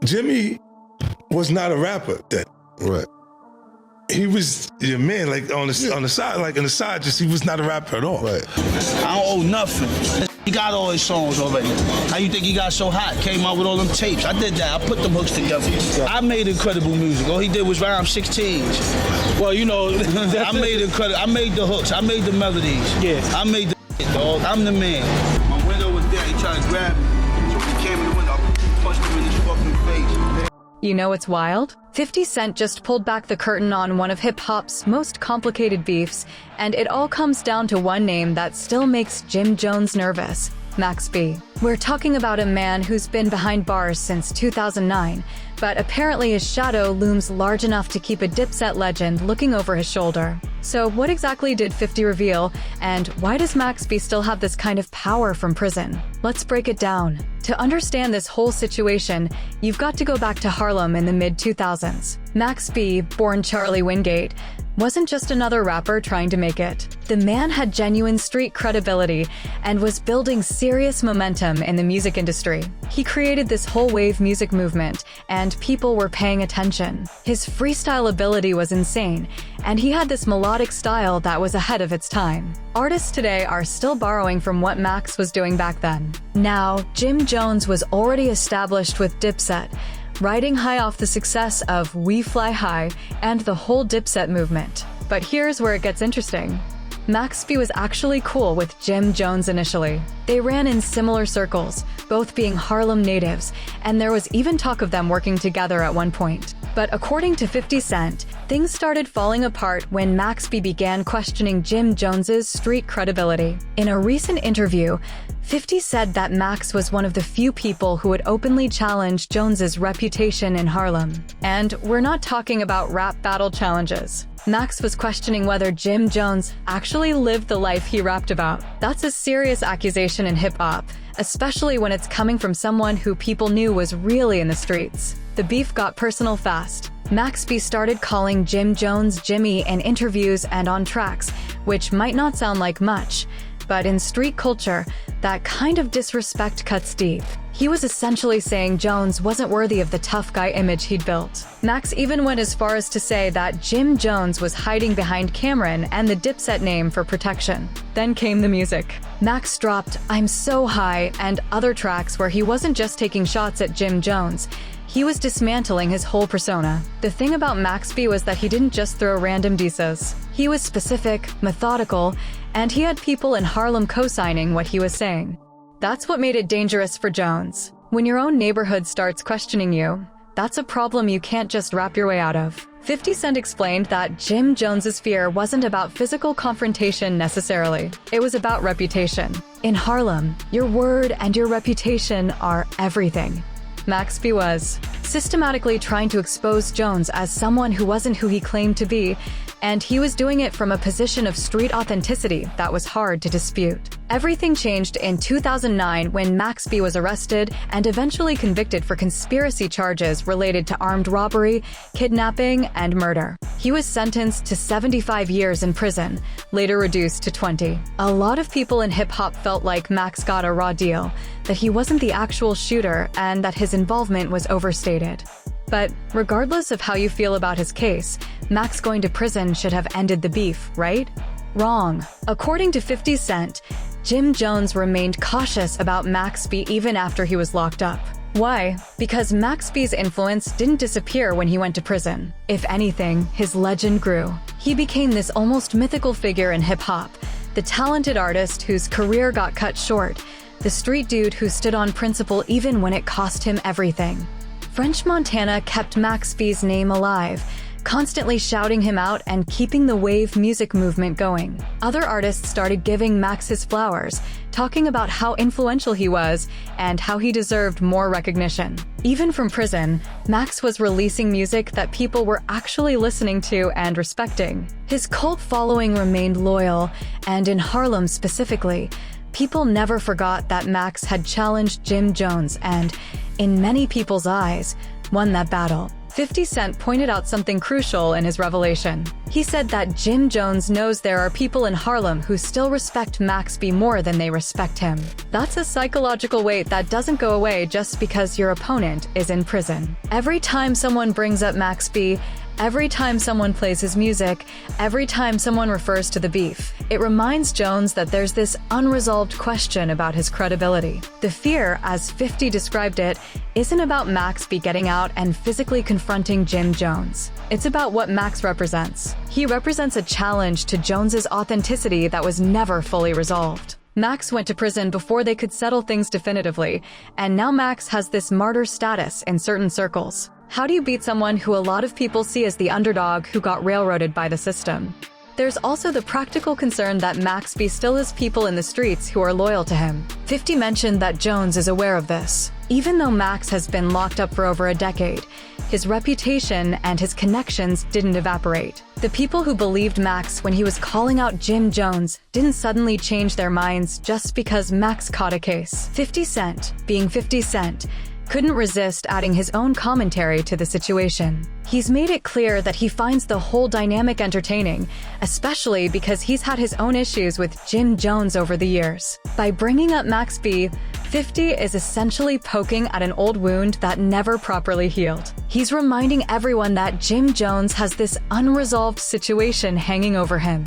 Jimmy was not a rapper then. Right. He was your man, like on the side, like in the side, just he was not a rapper at all. Right. I don't owe nothing. He got all his songs already. How you think he got so hot? Came out with all them tapes. I did that. I put them hooks together. I made incredible music. All he did was rhyme 16s. Well, you know, I made the hooks. I made the melodies. Yeah. I made the dog. I'm the man. My window was there. He tried to grab me. So when he came in the window, I punched him in his fucking face. You know what's wild? 50 Cent just pulled back the curtain on one of hip-hop's most complicated beefs, and it all comes down to one name that still makes Jim Jones nervous: Max B. We're talking about a man who's been behind bars since 2009, but apparently his shadow looms large enough to keep a Dipset legend looking over his shoulder. So what exactly did 50 reveal, and why does Max B still have this kind of power from prison? Let's break it down. To understand this whole situation, you've got to go back to Harlem in the mid-2000s. Max B, born Charlie Wingate, wasn't just another rapper trying to make it. The man had genuine street credibility and was building serious momentum in the music industry. He created this whole wave music movement, and people were paying attention. His freestyle ability was insane, and he had this melodic style that was ahead of its time. Artists today are still borrowing from what Max was doing back then. Now, Jim Jones was already established with Dipset, riding high off the success of We Fly High and the whole Dipset movement. But here's where it gets interesting. Max B was actually cool with Jim Jones initially. They ran in similar circles, both being Harlem natives, and there was even talk of them working together at one point. But according to 50 Cent, things started falling apart when Max B began questioning Jim Jones's street credibility. In a recent interview, 50 said that Max was one of the few people who would openly challenge Jones's reputation in Harlem. And we're not talking about rap battle challenges. Max was questioning whether Jim Jones actually lived the life he rapped about. That's a serious accusation in hip-hop, especially when it's coming from someone who people knew was really in the streets. The beef got personal fast. Max B started calling Jim Jones Jimmy in interviews and on tracks, which might not sound like much, but in street culture, that kind of disrespect cuts deep. He was essentially saying Jones wasn't worthy of the tough guy image he'd built. Max even went as far as to say that Jim Jones was hiding behind Cameron and the Dipset name for protection. Then came the music. Max dropped I'm So High and other tracks where he wasn't just taking shots at Jim Jones. He was dismantling his whole persona. The thing about Max B was that he didn't just throw random disos. He was specific, methodical, and he had people in Harlem co-signing what he was saying. That's what made it dangerous for Jones. When your own neighborhood starts questioning you, that's a problem you can't just rap your way out of. 50 Cent explained that Jim Jones's fear wasn't about physical confrontation necessarily. It was about reputation. In Harlem, your word and your reputation are everything. Max B was systematically trying to expose Jones as someone who wasn't who he claimed to be, and he was doing it from a position of street authenticity that was hard to dispute. Everything changed in 2009 when Max B was arrested and eventually convicted for conspiracy charges related to armed robbery, kidnapping, and murder. He was sentenced to 75 years in prison, later reduced to 20. A lot of people in hip-hop felt like Max got a raw deal, that he wasn't the actual shooter, and that his involvement was overstated. But regardless of how you feel about his case, Max going to prison should have ended the beef, right? Wrong. According to 50 Cent, Jim Jones remained cautious about Max B even after he was locked up. Why? Because Max B's influence didn't disappear when he went to prison. If anything, his legend grew. He became this almost mythical figure in hip-hop, the talented artist whose career got cut short, the street dude who stood on principle even when it cost him everything. French Montana kept Max B's name alive, constantly shouting him out and keeping the wave music movement going. Other artists started giving Max his flowers, talking about how influential he was and how he deserved more recognition. Even from prison, Max was releasing music that people were actually listening to and respecting. His cult following remained loyal, and in Harlem specifically, people never forgot that Max had challenged Jim Jones and, in many people's eyes, won that battle. 50 Cent pointed out something crucial in his revelation. He said that Jim Jones knows there are people in Harlem who still respect Max B more than they respect him. That's a psychological weight that doesn't go away just because your opponent is in prison. Every time someone brings up Max B, every time someone plays his music, every time someone refers to the beef, it reminds Jones that there's this unresolved question about his credibility. The fear, as 50 described it, isn't about Max B getting out and physically confronting Jim Jones. It's about what Max represents. He represents a challenge to Jones's authenticity that was never fully resolved. Max went to prison before they could settle things definitively, and now Max has this martyr status in certain circles. How do you beat someone who a lot of people see as the underdog who got railroaded by the system? There's also the practical concern that Max B still has people in the streets who are loyal to him. 50 mentioned that Jones is aware of this. Even though Max has been locked up for over a decade, his reputation and his connections didn't evaporate. The people who believed Max when he was calling out Jim Jones didn't suddenly change their minds just because Max caught a case. 50 Cent, being 50 Cent, couldn't resist adding his own commentary to the situation. He's made it clear that he finds the whole dynamic entertaining, especially because he's had his own issues with Jim Jones over the years. By bringing up Max B, 50 is essentially poking at an old wound that never properly healed. He's reminding everyone that Jim Jones has this unresolved situation hanging over him.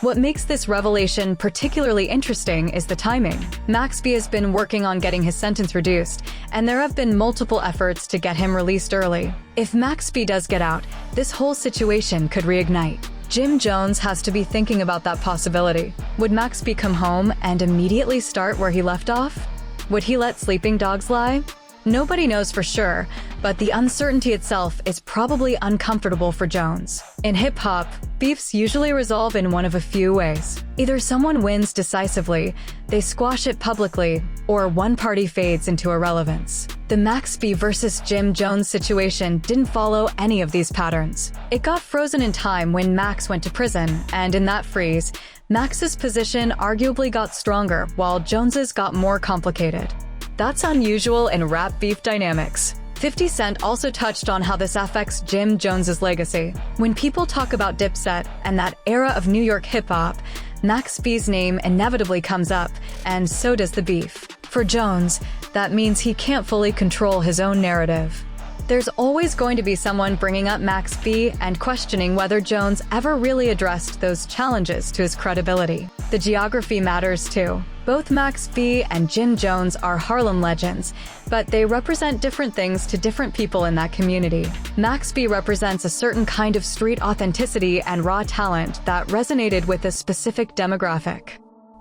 What makes this revelation particularly interesting is the timing. Max B has been working on getting his sentence reduced, and there have been multiple efforts to get him released early. If Max B does get out, this whole situation could reignite. Jim Jones has to be thinking about that possibility. Would Max B come home and immediately start where he left off? Would he let sleeping dogs lie? Nobody knows for sure, but the uncertainty itself is probably uncomfortable for Jones. In hip-hop, beefs usually resolve in one of a few ways. Either someone wins decisively, they squash it publicly, or one party fades into irrelevance. The Max B versus Jim Jones situation didn't follow any of these patterns. It got frozen in time when Max went to prison, and in that freeze, Max's position arguably got stronger while Jones's got more complicated. That's unusual in rap beef dynamics. 50 Cent also touched on how this affects Jim Jones's legacy. When people talk about Dipset and that era of New York hip-hop, Max B's name inevitably comes up, and so does the beef. For Jones, that means he can't fully control his own narrative. There's always going to be someone bringing up Max B and questioning whether Jones ever really addressed those challenges to his credibility. The geography matters too. Both Max B and Jim Jones are Harlem legends, but they represent different things to different people in that community. Max B represents a certain kind of street authenticity and raw talent that resonated with a specific demographic.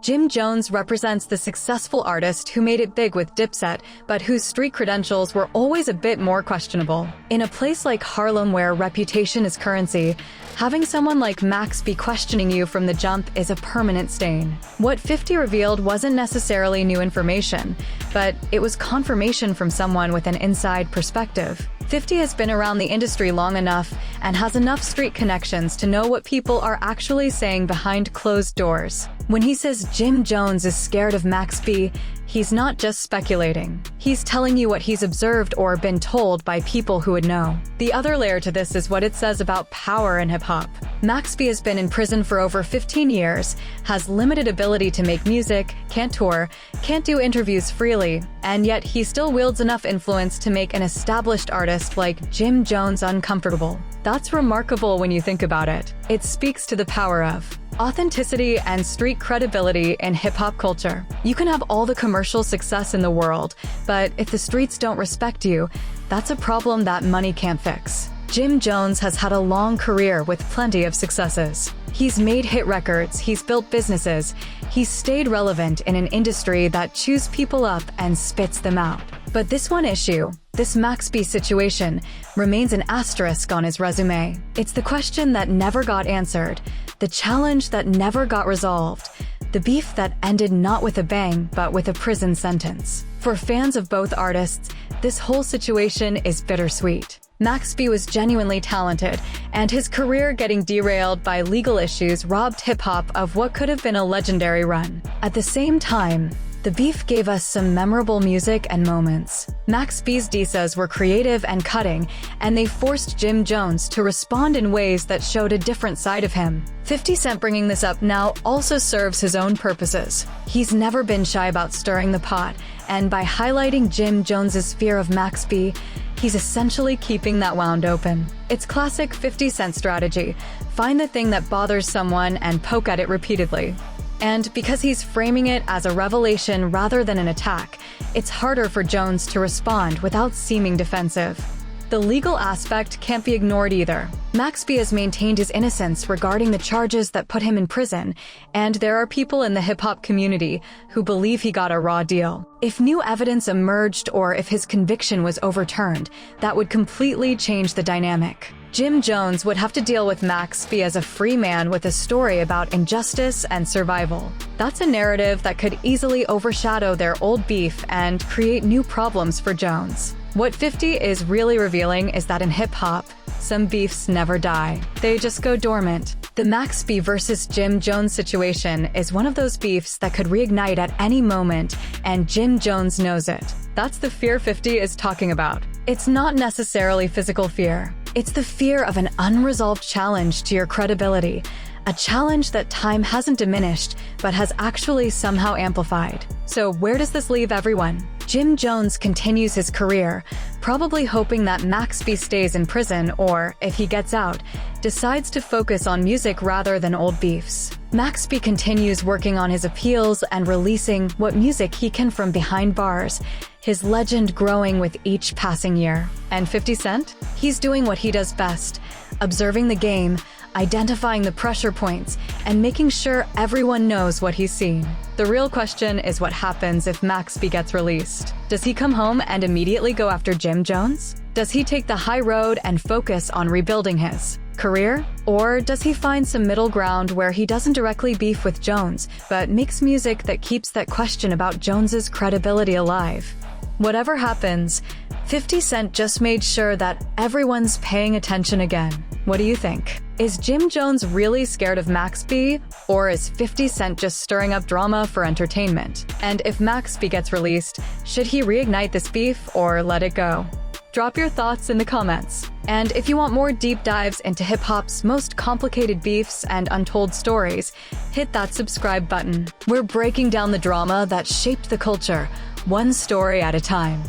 Jim Jones represents the successful artist who made it big with Dipset, but whose street credentials were always a bit more questionable. In a place like Harlem where reputation is currency, having someone like Max be questioning you from the jump is a permanent stain. What 50 revealed wasn't necessarily new information, but it was confirmation from someone with an inside perspective. 50 has been around the industry long enough and has enough street connections to know what people are actually saying behind closed doors. When he says Jim Jones is scared of Max B, he's not just speculating. He's telling you what he's observed or been told by people who would know. The other layer to this is what it says about power in hip-hop. Max B has been in prison for over 15 years, has limited ability to make music, can't tour, can't do interviews freely, and yet he still wields enough influence to make an established artist like Jim Jones uncomfortable. That's remarkable when you think about it. It speaks to the power of authenticity and street credibility in hip-hop culture. You can have all the commercial success in the world, but if the streets don't respect you, that's a problem that money can't fix. Jim Jones has had a long career with plenty of successes. He's made hit records, he's built businesses, he's stayed relevant in an industry that chews people up and spits them out. But this one issue, this Max B situation, remains an asterisk on his resume. It's the question that never got answered, the challenge that never got resolved, the beef that ended not with a bang, but with a prison sentence. For fans of both artists, this whole situation is bittersweet. Max B was genuinely talented, and his career getting derailed by legal issues robbed hip-hop of what could have been a legendary run. At the same time, The beef gave us some memorable music and moments. Max B's disses were creative and cutting, and they forced Jim Jones to respond in ways that showed a different side of him. 50 Cent bringing this up now also serves his own purposes. He's never been shy about stirring the pot, and by highlighting Jim Jones's fear of Max B, he's essentially keeping that wound open. It's classic 50 Cent strategy. Find the thing that bothers someone and poke at it repeatedly. And because he's framing it as a revelation rather than an attack, it's harder for Jones to respond without seeming defensive. The legal aspect can't be ignored either. Max B has maintained his innocence regarding the charges that put him in prison, and there are people in the hip-hop community who believe he got a raw deal. If new evidence emerged or if his conviction was overturned, that would completely change the dynamic. Jim Jones would have to deal with Max B as a free man with a story about injustice and survival. That's a narrative that could easily overshadow their old beef and create new problems for Jones. What 50 is really revealing is that in hip-hop, some beefs never die. They just go dormant. The Max B versus Jim Jones situation is one of those beefs that could reignite at any moment, and Jim Jones knows it. That's the fear 50 is talking about. It's not necessarily physical fear. It's the fear of an unresolved challenge to your credibility, a challenge that time hasn't diminished, but has actually somehow amplified. So where does this leave everyone? Jim Jones continues his career, probably hoping that Max B stays in prison or, if he gets out, decides to focus on music rather than old beefs. Max B continues working on his appeals and releasing what music he can from behind bars, his legend growing with each passing year. And 50 Cent? He's doing what he does best, observing the game, identifying the pressure points, and making sure everyone knows what he's seen. The real question is what happens if Max B gets released. Does he come home and immediately go after Jim Jones? Does he take the high road and focus on rebuilding his career? Or does he find some middle ground where he doesn't directly beef with Jones, but makes music that keeps that question about Jones's credibility alive? Whatever happens, 50 Cent just made sure that everyone's paying attention again. What do you think? Is Jim Jones really scared of Max B, or is 50 Cent just stirring up drama for entertainment? And if Max B gets released, should he reignite this beef or let it go? Drop your thoughts in the comments. And if you want more deep dives into hip-hop's most complicated beefs and untold stories, hit that subscribe button. We're breaking down the drama that shaped the culture, one story at a time.